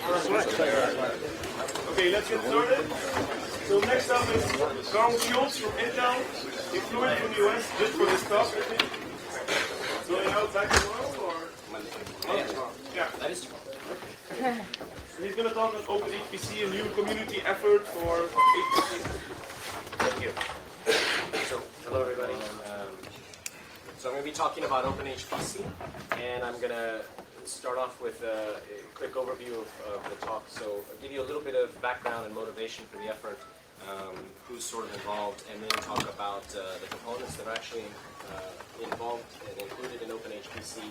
Okay, let's get started. So next up is Carl Schultz from Intel, influent from the US, just for this talk, I think. So you know, back tomorrow or? Yeah. That is tomorrow. So he's going to talk on OpenHPC, a new community effort for HPC. Thank you. So, hello everybody. So I'm going to be talking about OpenHPC, and I'm going to start off with a quick overview of the talk. So I'll give you a little bit of background and motivation for the effort, who's sort of involved, and then talk about the components that are actually involved and included in OpenHPC.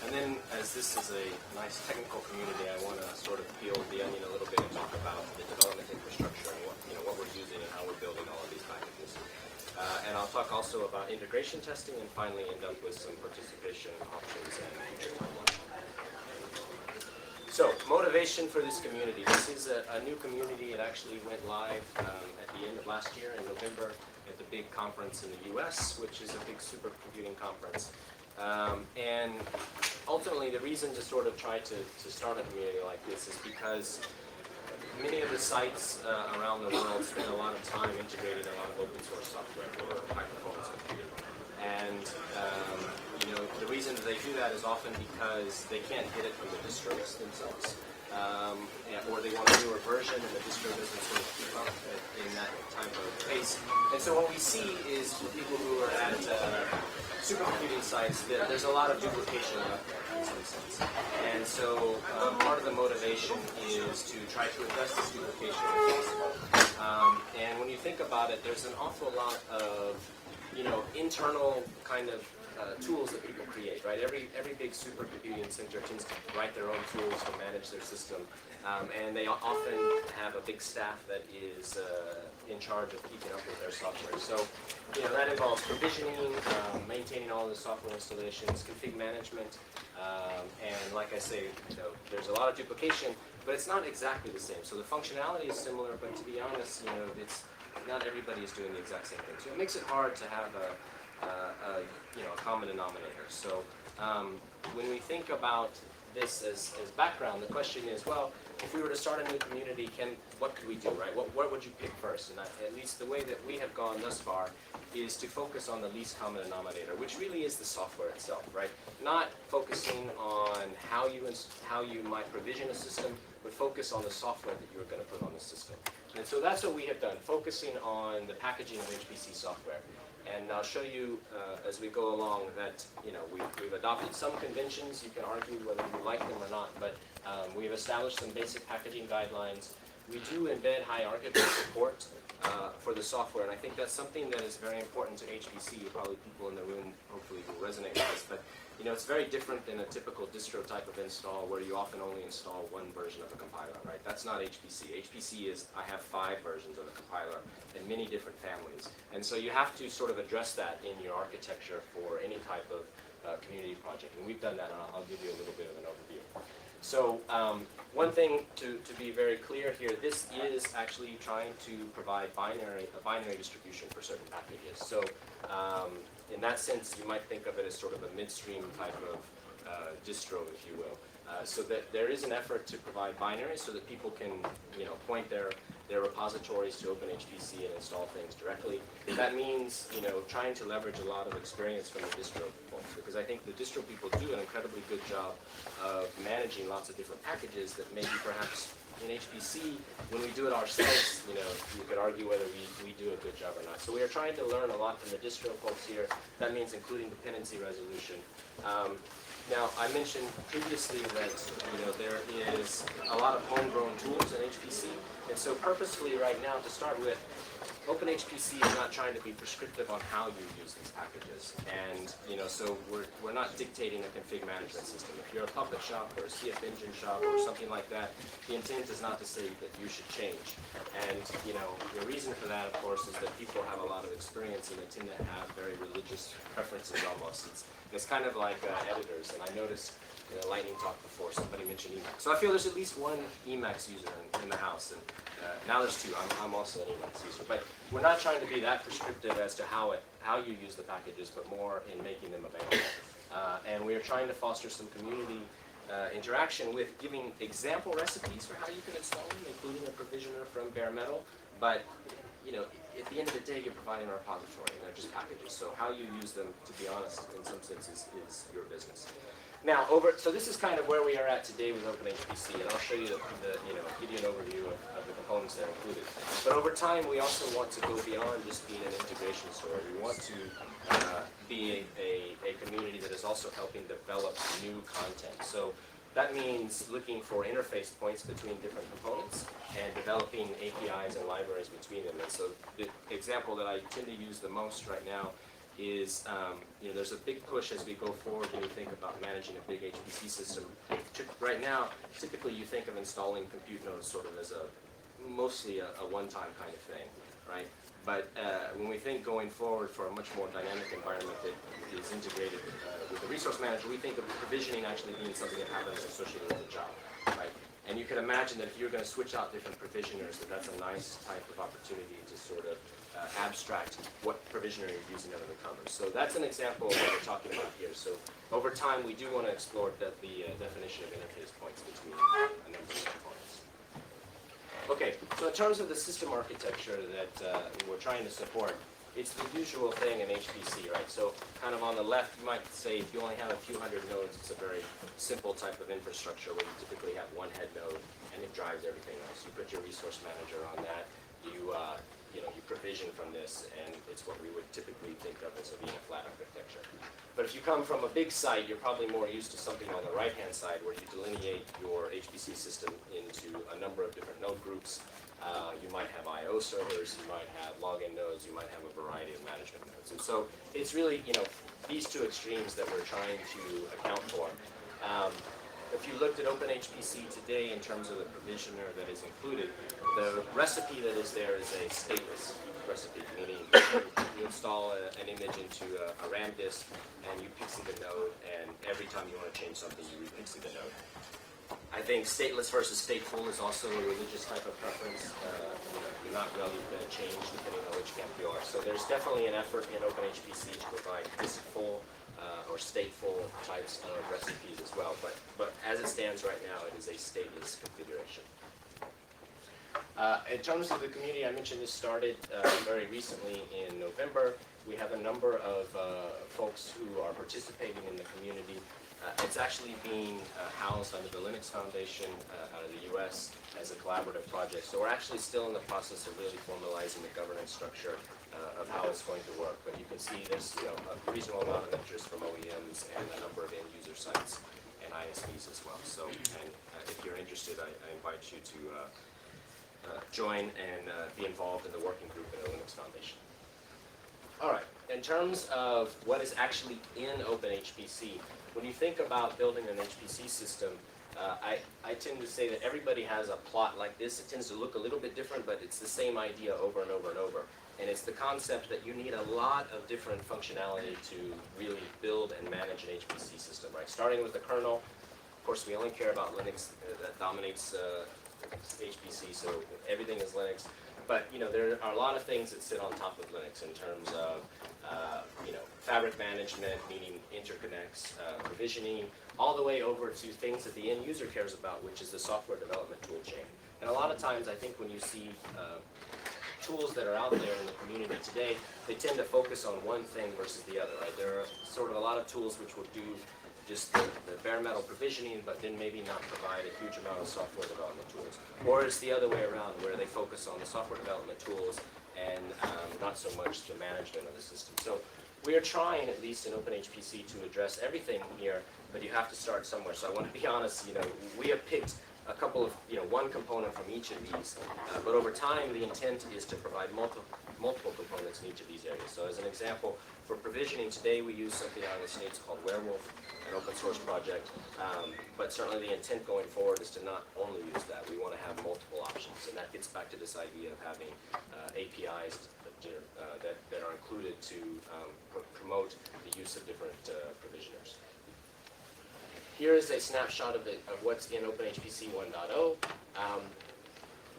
And then, as this is a nice technical community, I want to sort of peel the onion a little bit and talk about the development infrastructure and what we're using and how we're building all of these packages. And I'll talk also about integration testing, and finally end up with some participation options and future timelines. So, motivation for this community. This is a new community. It actually went live at the end of last year in November at the big conference in the US, which is a big supercomputing conference. And ultimately, the reason to sort of try to start a community like this is because many of the sites around the world spend a lot of time integrating a lot of open source software for high performance computing. And the reason that they do that is often because they can't get it from the distros themselves. Or they want a newer version and the distro doesn't sort of keep up in that type of pace. And so what we see is for people who are at supercomputing sites, there's a lot of duplication in some sense. And so part of the motivation is to try to address this duplication if possible. And when you think about it, there's an awful lot of internal kind of tools that people create, right? Every big supercomputing center tends to write their own tools to manage their system, and they often have a big staff that is in charge of keeping up with their software. So, that involves provisioning, maintaining all the software installations, config management, and like I say, there's a lot of duplication, but it's not exactly the same. So the functionality is similar, but to be honest, it's not everybody is doing the exact same thing. So it makes it hard to have a common denominator. So when we think about this as background, the question is, well, if we were to start a new community, what could we do, right? What would you pick first? And at least the way that we have gone thus far is to focus on the least common denominator, which really is the software itself, right? Not focusing on how you might provision a system, but focus on the software that you're going to put on the system. And so that's what we have done, focusing on the packaging of HPC software. And I'll show you as we go along that we've adopted some conventions. You can argue whether you like them or not, but we've established some basic packaging guidelines. We do embed hierarchical support for the software, and I think that's something that is very important to HPC. Probably people in the room hopefully will resonate with this, but it's very different than a typical distro type of install where you often only install one version of a compiler, right? That's not HPC. HPC is, I have 5 versions of a compiler in many different families. And so you have to sort of address that in your architecture for any type of community project. And we've done that, and I'll give you a little bit of an overview. So one thing to be very clear here, this is actually trying to provide a binary distribution for certain packages. So in that sense, you might think of it as sort of a midstream type of distro, if you will. So that there is an effort to provide binaries so that people can, point their repositories to OpenHPC and install things directly. That means, trying to leverage a lot of experience from the distro folks, because I think the distro people do an incredibly good job of managing lots of different packages that maybe perhaps in HPC, when we do it ourselves, you could argue whether we do a good job or not. So we are trying to learn a lot from the distro folks here. That means including dependency resolution. Now, I mentioned previously that there is a lot of homegrown tools in HPC, and so purposefully right now, to start with, OpenHPC is not trying to be prescriptive on how you use these packages, and so we're not dictating a config management system. If you're a Puppet shop or a CF Engine shop or something like that, the intent is not to say that you should change. And the reason for that, of course, is that people have a lot of experience and they tend to have very religious preferences almost. It's kind of like editors, and I noticed Lightning Talk before, somebody mentioned Emacs. So I feel there's at least one Emacs user in the house, and now there's 2. I'm also an Emacs user. But we're not trying to be that prescriptive as to how you use the packages, but more in making them available. And we are trying to foster some community interaction with giving example recipes for how you can install them, including a provisioner from bare metal. But at the end of the day, you're providing a repository, and they're just packages. So how you use them, to be honest, in some senses, is your business. Now, so this is kind of where we are at today with OpenHPC, and I'll show you give you an overview of the components that are included. But over time, we also want to go beyond just being an integration story. We want to be a community that is also helping develop new content. So that means looking for interface points between different components and developing APIs and libraries between them. And so the example that I tend to use the most right now is, there's a big push as we go forward when you think about managing a big HPC system. Right now, typically you think of installing compute nodes sort of as mostly a one-time kind of thing, right? But when we think going forward for a much more dynamic environment that is integrated with the resource manager, we think of provisioning actually being something that happens associated with the job, right? And you can imagine that if you're going to switch out different provisioners, that's a nice type of opportunity to sort of abstract what provisioner you're using under the covers. So that's an example of what we're talking about here. So over time, we do want to explore the definition of interface points between a number of components. Okay, so in terms of the system architecture that we're trying to support, it's the usual thing in HPC, right? So kind of on the left, you might say if you only have a few hundred nodes, it's a very simple type of infrastructure where you typically have one head node and it drives everything else. You put your resource manager on that, you provision from this, and it's what we would typically think of as being a flat architecture. But if you come from a big site, you're probably more used to something on the right-hand side where you delineate your HPC system into a number of different node groups. You might have I/O servers, you might have login nodes, you might have a variety of management nodes. And so it's really, these two extremes that we're trying to account for. If you looked at OpenHPC today in terms of the provisioner that is included, the recipe that is there is a stateless recipe, meaning you install an image into a RAM disk and you pixie the node, and every time you want to change something, you re-pixie the node. I think stateless versus stateful is also a religious type of preference. You're not really going to change depending on which camp you are. So there's definitely an effort in OpenHPC to provide diskful or stateful types of recipes as well. But as it stands right now, it is a stateless configuration. In terms of the community, I mentioned this started very recently in November. We have a number of folks who are participating in the community. It's actually being housed under the Linux Foundation out of the US as a collaborative project. So we're actually still in the process of really formalizing the governance structure of how it's going to work. But you can see there's a reasonable amount of interest from OEMs and a number of end user sites and ISVs as well. So, and if you're interested, I invite you to join and be involved in the working group at the Linux Foundation. All right, in terms of what is actually in OpenHPC, when you think about building an HPC system, I tend to say that everybody has a plot like this. It tends to look a little bit different, but it's the same idea over and over and over. And it's the concept that you need a lot of different functionality to really build and manage an HPC system, right? Starting with the kernel. Of course, we only care about Linux. That dominates HPC, so everything is Linux. But there are a lot of things that sit on top of Linux in terms of fabric management, meaning interconnects, provisioning, all the way over to things that the end user cares about, which is the software development tool chain. And a lot of times, I think when you see tools that are out there in the community today, they tend to focus on one thing versus the other, right? There are sort of a lot of tools which will do just the bare metal provisioning, but then maybe not provide a huge amount of software development tools. Or it's the other way around, where they focus on the software development tools and not so much the management of the system. So we are trying, at least in OpenHPC, to address everything here, but you have to start somewhere. So I want to be honest, we have picked a couple of, one component from each of these, but over time the intent is to provide multiple components in each of these areas. So as an example, for provisioning today we use something out of the States called Werewolf, an open source project, but certainly the intent going forward is to not only use that. We want to have multiple options, and that gets back to this idea of having APIs that are included to promote the use of different provisioners. Here is a snapshot of what's in OpenHPC 1.0.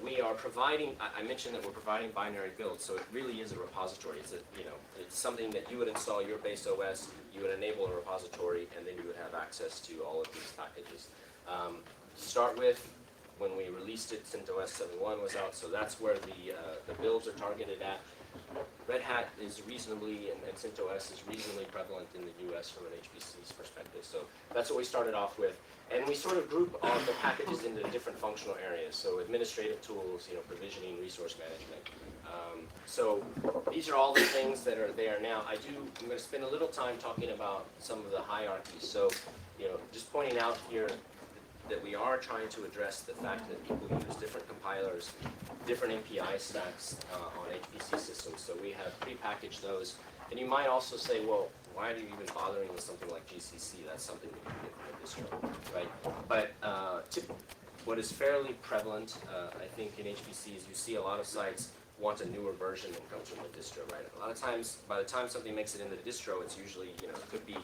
we are providing, I mentioned that we're providing binary builds, so it really is a repository. It's it's something that you would install your base OS, you would enable a repository, and then you would have access to all of these packages. To start with, when we released it, CentOS 7.1 was out, so that's where the builds are targeted at. Red Hat is reasonably, and CentOS is reasonably prevalent in the US from an HPC's perspective. So that's what we started off with. And we sort of group all the packages into different functional areas. So administrative tools, provisioning, resource management. So these are all the things that are there now. I'm going to spend a little time talking about some of the hierarchies. So, just pointing out here that we are trying to address the fact that people use different compilers, different MPI stacks on HPC systems. So we have prepackaged those. And you might also say, well, why are you even bothering with something like GCC? That's something that you can get from a distro, right? But what is fairly prevalent, I think, in HPC is you see a lot of sites want a newer version that comes from the distro, right? A lot of times, by the time something makes it into the distro, it's usually, it could be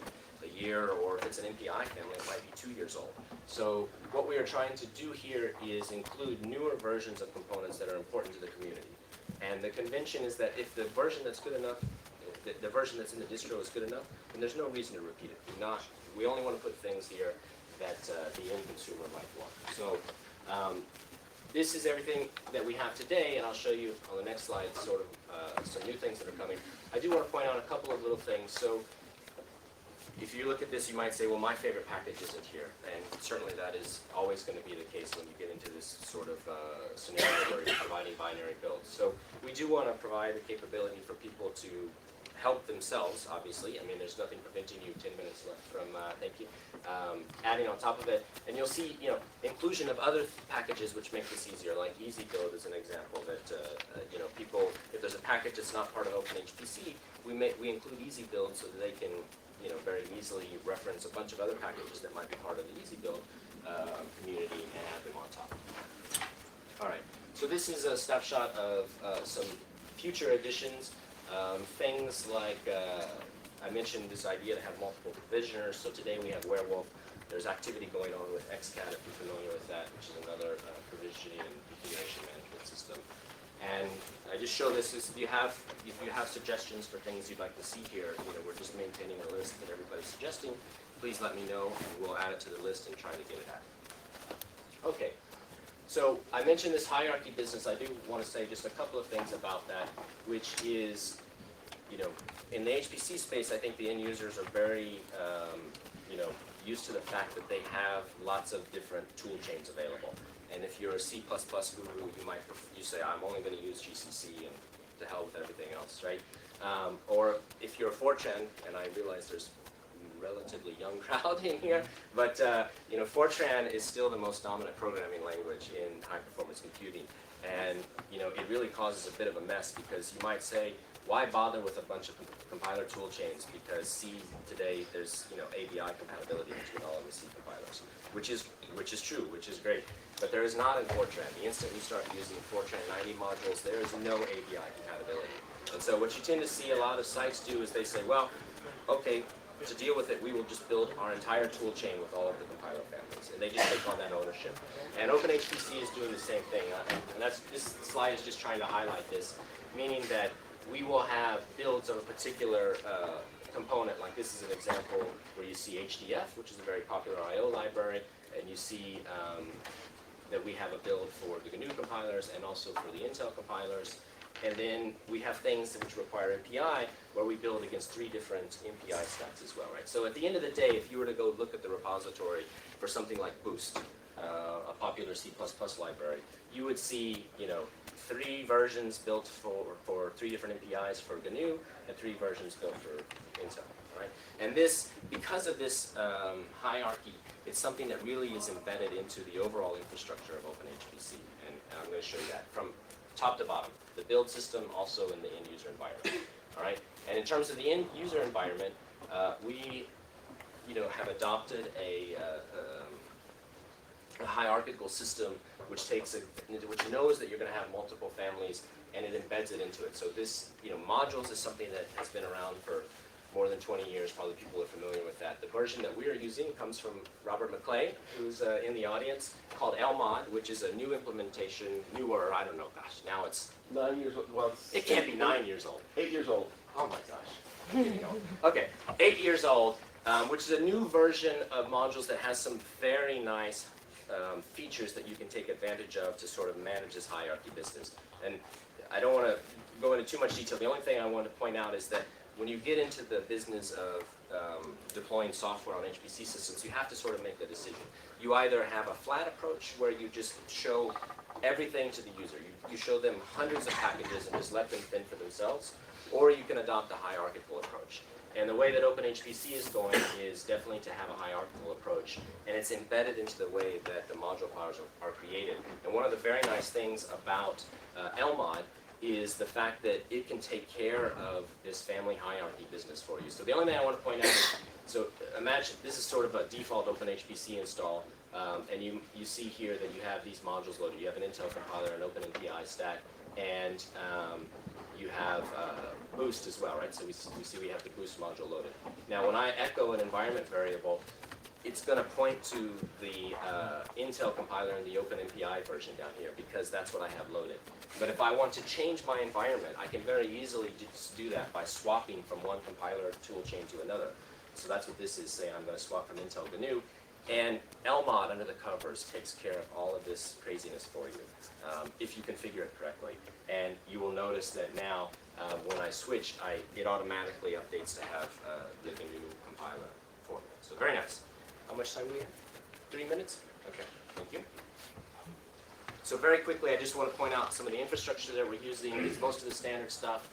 a year, or if it's an MPI family, it might be 2 years old. So what we are trying to do here is include newer versions of components that are important to the community. And the convention is that if the version that's good enough, the version that's in the distro is good enough, then there's no reason to repeat it. We only want to put things here that the end consumer might want. So this is everything that we have today, and I'll show you on the next slide sort of some new things that are coming. I do want to point out a couple of little things. So if you look at this, you might say, well, my favorite package isn't here. And certainly that is always going to be the case when you get into this sort of scenario where you're providing binary builds. So we do want to provide the capability for people to help themselves, obviously. I mean, there's nothing preventing you, 10 minutes left from, thank you, adding on top of it. And you'll see, inclusion of other packages which make this easier, like Easy Build is an example that, people, if there's a package that's not part of OpenHPC, we include Easy Build so that they can, very easily reference a bunch of other packages that might be part of the Easy Build community and add them on top. All right, so this is a snapshot of some future additions. Things like, I mentioned this idea to have multiple provisioners. So today we have Werewolf. There's activity going on with XCAT, if you're familiar with that, which is another provisioning and configuration management system. And I just show this as if you have suggestions for things you'd like to see here, we're just maintaining a list that everybody's suggesting. Please let me know, and we'll add it to the list and try to get it added. Okay. So I mentioned this hierarchy business. I do want to say just a couple of things about that, which is, in the HPC space, I think the end users are very, used to the fact that they have lots of different tool chains available. And if you're a C++ guru, you say, I'm only going to use GCC and to hell with everything else, right? Or if you're a Fortran, and I realize there's relatively young crowd in here, but Fortran is still the most dominant programming language in high-performance computing, and it really causes a bit of a mess because you might say, why bother with a bunch of compiler tool chains? Because C today there's ABI compatibility between all of the C compilers, which is true, which is great, but there is not in Fortran. The instant you start using Fortran 90 modules, there is no ABI compatibility, and so what you tend to see a lot of sites do is they say, well, okay, to deal with it, we will just build our entire tool chain with all of the compiler families, and they just take on that ownership. And OpenHPC is doing the same thing, and this slide is just trying to highlight this, meaning that we will have builds of a particular component, like this is an example where you see HDF, which is a very popular I/O library, and you see that we have a build for the GNU compilers and also for the Intel compilers. And then we have things which require MPI, where we build against 3 different MPI stacks as well, right? So at the end of the day, if you were to go look at the repository for something like Boost, a popular C++ library, you would see, 3 versions built for 3 different MPIs for GNU and 3 versions built for Intel, right? And this, because of this hierarchy, it's something that really is embedded into the overall infrastructure of OpenHPC, and I'm going to show you that from top to bottom, the build system, also in the end user environment. All right, and in terms of the end user environment, we, have adopted a hierarchical system which which knows that you're going to have multiple families, and it embeds it into it. So this, modules is something that has been around for more than 20 years. Probably people are familiar with that. The version that we are using comes from Robert McClay, who's in the audience, called LMOD, which is a new implementation, newer, I don't know, gosh, now it's 9 years old. Well, it can't be 9 years old. 8 years old. Oh my gosh. Okay, 8 years old, which is a new version of modules that has some very nice features that you can take advantage of to sort of manage this hierarchy business. And I don't want to go into too much detail. The only thing I want to point out is that when you get into the business of deploying software on HPC systems, you have to sort of make a decision. You either have a flat approach where you just show everything to the user. You show them hundreds of packages and just let them fend for themselves, or you can adopt a hierarchical approach. And the way that OpenHPC is going is definitely to have a hierarchical approach, and it's embedded into the way that the module files are created. And one of the very nice things about LMOD is the fact that it can take care of this family hierarchy business for you. So the only thing I want to point out is, so imagine this is sort of a default OpenHPC install, and you see here that you have these modules loaded. You have an Intel compiler, an OpenMPI stack, and you have Boost as well, right? So we see we have the Boost module loaded. Now when I echo an environment variable, it's going to point to the Intel compiler and the OpenMPI version down here because that's what I have loaded. But if I want to change my environment, I can very easily just do that by swapping from one compiler toolchain to another. So that's what this is saying. I'm going to swap from Intel GNU. And LMOD under the covers takes care of all of this craziness for you if you configure it correctly. And you will notice that now when I switch, it automatically updates to have the GNU compiler for me. So very nice. How much time do we have? 3 minutes? Okay, thank you. So very quickly, I just want to point out some of the infrastructure that we're using. It's most of the standard stuff.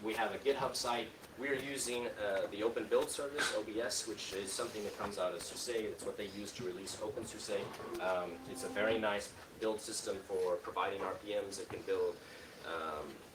We have a GitHub site. We're using the Open Build Service, OBS, which is something that comes out of SUSE. It's what they use to release OpenSUSE. It's a very nice build system for providing RPMs. It can build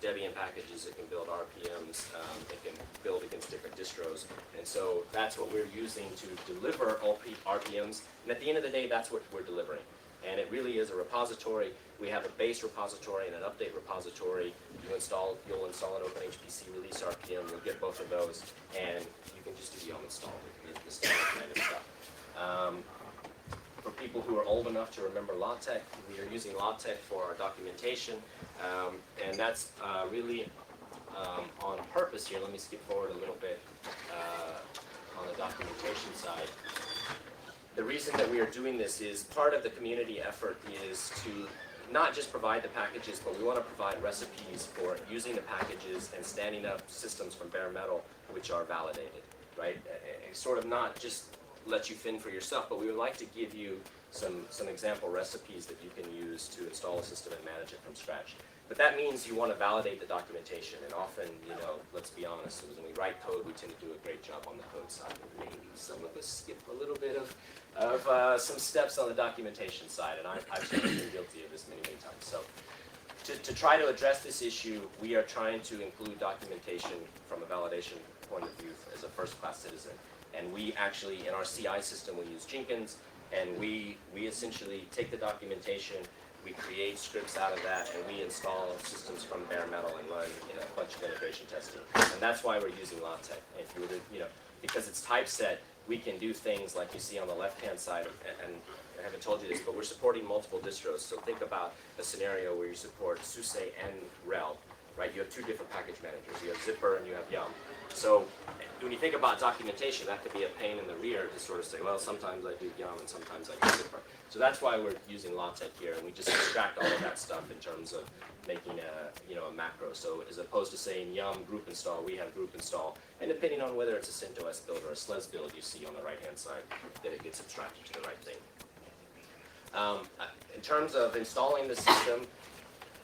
Debian packages, it can build RPMs, it can build against different distros. And so that's what we're using to deliver RPMs. And at the end of the day, that's what we're delivering. And it really is a repository. We have a base repository and an update repository. You'll install an OpenHPC release RPM. You'll get both of those, and you can just do yum install the standard kind of stuff. For people who are old enough to remember LaTeX, we are using LaTeX for our documentation, and that's really on purpose here. Let me skip forward a little bit on the documentation side. The reason that we are doing this is part of the community effort is to not just provide the packages, but we want to provide recipes for using the packages and standing up systems from bare metal which are validated, right? And sort of not just let you fend for yourself, but we would like to give you some example recipes that you can use to install a system and manage it from scratch. But that means you want to validate the documentation, and often, let's be honest, when we write code, we tend to do a great job on the code side. Maybe some of us skip a little bit of some steps on the documentation side, and I've certainly been guilty of this many, many times. So to try to address this issue, we are trying to include documentation from a validation point of view as a first-class citizen. And we actually, in our CI system, we use Jenkins, and we essentially take the documentation, we create scripts out of that, and we install systems from bare metal and run a bunch of integration testing. And that's why we're using LaTeX. If you were to, because it's typeset, we can do things like you see on the left-hand side, and I haven't told you this, but we're supporting multiple distros. So think about a scenario where you support SUSE and RHEL, right? You have two different package managers. You have Zipper and you have Yum. So when you think about documentation, that could be a pain in the rear to sort of say, well, sometimes I do Yum and sometimes I do Zipper. So that's why we're using LaTeX here, and we just extract all of that stuff in terms of making a macro. So as opposed to saying Yum group install, we have group install, and depending on whether it's a CentOS build or a SLES build, you see on the right-hand side that it gets abstracted to the right thing. In terms of installing the system,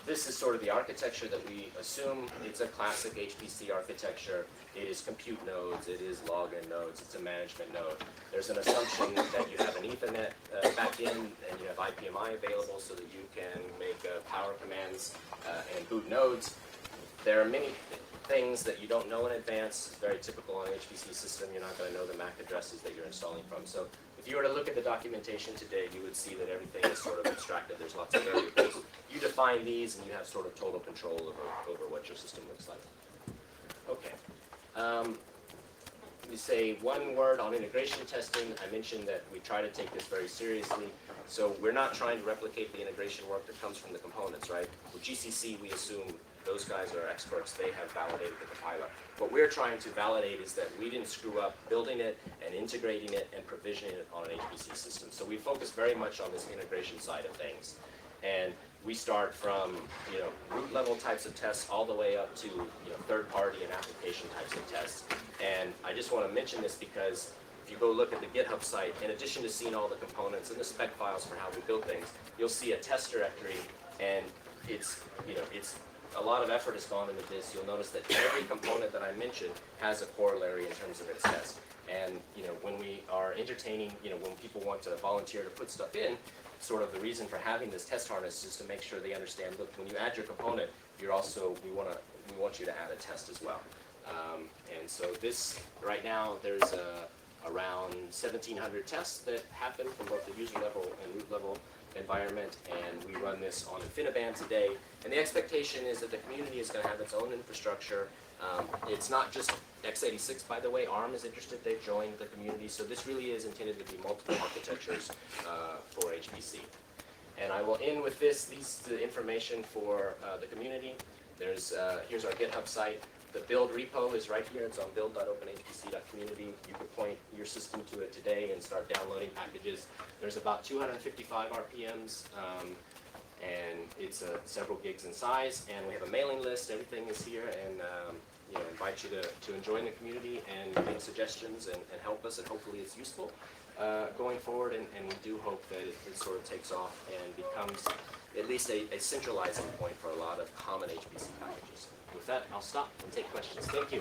this is sort of the architecture that we assume. It's a classic HPC architecture. It is compute nodes, it is login nodes, it's a management node. There's an assumption that you have an Ethernet backend and you have IPMI available so that you can make power commands and boot nodes. There are many things that you don't know in advance. It's very typical on an HPC system. You're not going to know the MAC addresses that you're installing from. So if you were to look at the documentation today, you would see that everything is sort of abstracted. There's lots of variables. You define these and you have sort of total control over what your system looks like. Okay. to say one word on integration testing. I mentioned that we try to take this very seriously. So we're not trying to replicate the integration work that comes from the components, right? With GCC, we assume those guys are experts. They have validated the compiler. What we're trying to validate is that we didn't screw up building it and integrating it and provisioning it on an HPC system. So we focus very much on this integration side of things. And we start from root level types of tests all the way up to third party and application types of tests. And I just want to mention this because if you go look at the GitHub site, in addition to seeing all the components and the spec files for how we build things, you'll see a test directory, and it's a lot of effort has gone into this. You'll notice that every component that I mentioned has a corollary in terms of its test. And when we are entertaining, when people want to volunteer to put stuff in, sort of the reason for having this test harness is to make sure they understand. Look, when you add your component, we want you to add a test as well. And so this right now there's around 1,700 tests that happen from both the user level and root level environment, and we run this on InfiniBand today. And the expectation is that the community is going to have its own infrastructure. It's not just x86, by the way. ARM is interested. They've joined the community. So this really is intended to be multiple architectures for HPC. And I will end with this. These the information for the community. Here's our GitHub site. The build repo is right here. It's on build.openhpc.community. You could point your system to it today and start downloading packages. There's about 255 RPMs, and it's several gigs in size. And we have a mailing list. Everything is here, and invite you to join the community and make suggestions and help us. And hopefully it's useful going forward. And we do hope that it sort of takes off and becomes at least a centralizing point for a lot of common HPC packages. With that, I'll stop and take questions. Thank you.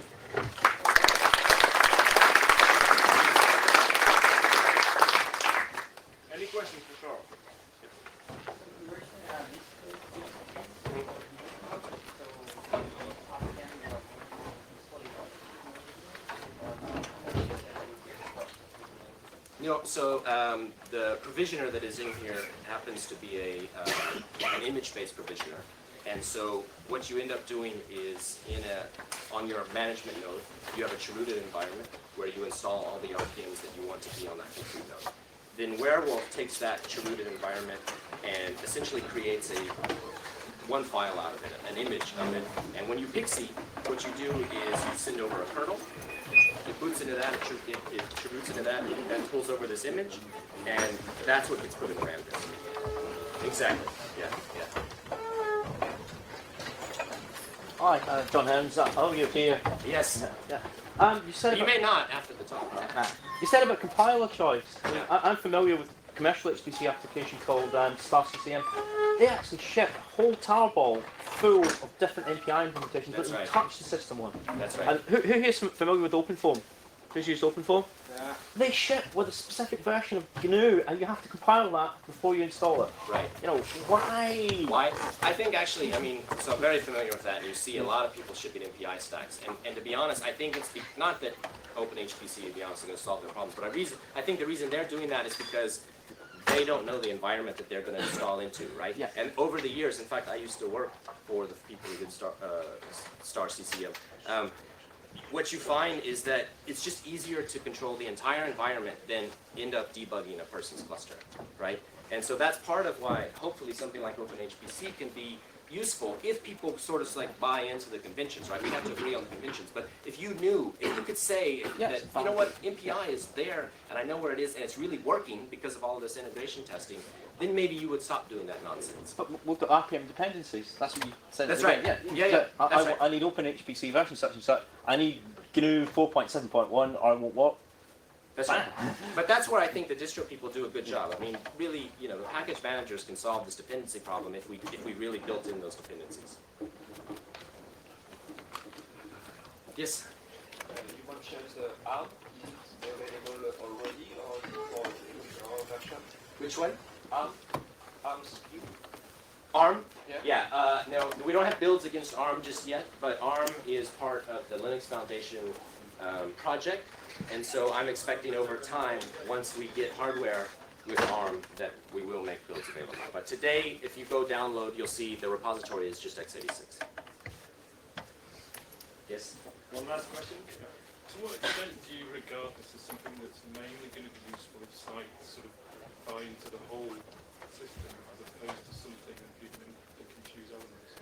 Any questions for Charles? So the provisioner that is in here happens to be an image-based provisioner. And so what you end up doing is on your management node, you have a chrooted environment where you install all the RPMs that you want to be on that compute node. Then Werewolf takes that chrooted environment and essentially creates one file out of it, an image of it. And when you PXE, what you do is you send over a kernel. It boots into that, it chroots into that, and pulls over this image, and that's what gets put in the RAM disk. Exactly. Yeah. Hi, John Helms. Oh, you're here. Yes. Yeah. You said you may not after the talk. You said about compiler choice. I'm familiar with a commercial HPC application called StarCCM. They actually ship a whole tarball full of different MPI implementations, but you touch the system one. That's right. And who here is familiar with OpenFOAM? Who's used OpenFOAM? Yeah. They ship with a specific version of GNU, and you have to compile that before you install it. Right. Why? Why? I think actually, so I'm very familiar with that, and you see a lot of people shipping MPI stacks. And to be honest, I think it's not that OpenHPC, to be honest, is going to solve their problems, but I think the reason they're doing that is because they don't know the environment that they're going to install into, right? Yeah. And over the years, in fact, I used to work for the people who did StarCCM. What you find is that it's just easier to control the entire environment than end up debugging a person's cluster, right? And so that's part of why hopefully something like OpenHPC can be useful if people sort of like buy into the conventions, right? We have to agree on the conventions, but if you could say that, you know what, MPI is there, and I know where it is, and it's really working because of all of this integration testing, then maybe you would stop doing that nonsense. But we've got RPM dependencies. That's what you said. That's right. Yeah. That's right. I need OpenHPC version such and such. I need GNU 4.7.1, or I won't work. That's right. But that's where I think the distro people do a good job. I mean, really, the package managers can solve this dependency problem if we really built in those dependencies. Yes? You want to change the ARM? Is it available already or for version? Which one? ARM CPU? ARM? Yeah. No, we don't have builds against ARM just yet, but ARM is part of the Linux Foundation project. And so I'm expecting over time, once we get hardware with ARM, that we will make builds available. But today, if you go download, you'll see the repository is just x86. Yes? One last question. To what extent do you regard this as something that's mainly going to be useful if sites sort of buy into the whole system as opposed to something that people can pick and choose elements?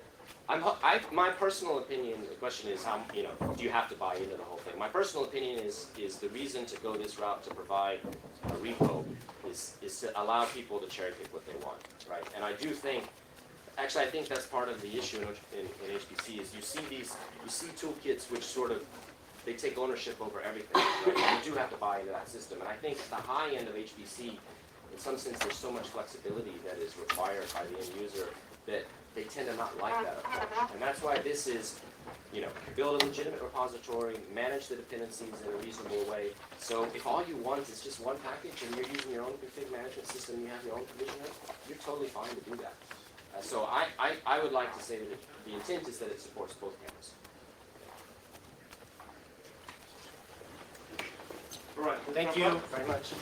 My personal opinion, the question is how, do you have to buy into the whole thing? My personal opinion is the reason to go this route to provide a repo is to allow people to cherry pick what they want, right? And I do think, actually I think that's part of the issue in HPC is you see toolkits which sort of, they take ownership over everything, right? And you do have to buy into that system. And I think at the high end of HPC, in some sense there's so much flexibility that is required by the end user that they tend to not like that approach. And that's why this is, build a legitimate repository, manage the dependencies in a reasonable way. So if all you want is just one package and you're using your own config management system, you have your own provisioner, you're totally fine to do that. So I would like to say that the intent is that it supports both cameras. All right. Thank you very much.